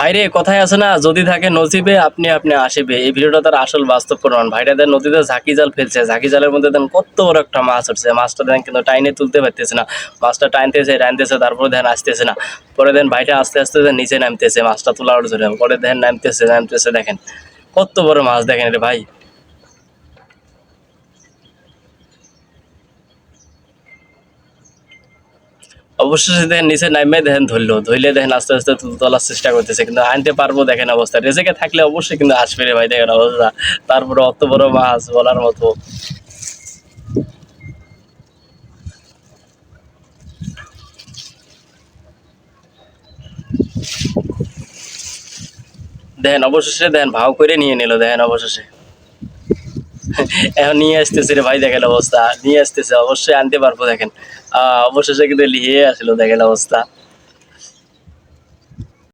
ভাইরে কথায় আছে না, যদি থাকে নসিবে আপনি আপনি আসিবে। এই ভিডিওটা তার আসল বাস্তব প্রমাণ। ভাইরা দেন নদীতে ঝাঁকি জাল ফেলছে, ঝাঁকি জালের মধ্যে দেন কত বড় একটা মাছ উঠছে। মাছটা দেন কিন্তু টাইনে তুলতে পারতেছে না। মাছটা টানতেছে তারপরে দেন আসতেছে না। পরে দেন ভাইটা আস্তে আস্তে দেন নিচে নামতেছে মাছটা তোলার জন্য। পরে দেন নামতেছে দেখেন কত বড় মাছ দেখেন রে ভাই। অবশেষে দেখেন নিচে নামে দেখেন ধরলে দেখেন আস্তে আস্তে তোলার চেষ্টা করতেছে, কিন্তু আনতে পারবো দেখেন অবস্থা। রেজেকে থাকলে অবশ্যই কিন্তু আসবে রে ভাই, দেখেন অবস্থা। তারপরে অত বড় মাছ বলার মতো। দেখেন অবশেষে দেখেন ভাও করে নিয়ে নিল দেখেন অবশেষে। এখন নিয়ে আসতেছে রে ভাই, দেখেন অবস্থা। নিয়ে আসতেছে, অবশ্যই আনতে পারবো দেখেন। অবশেষে কিন্তু নিয়ে আসলো দেখেন অবস্থা।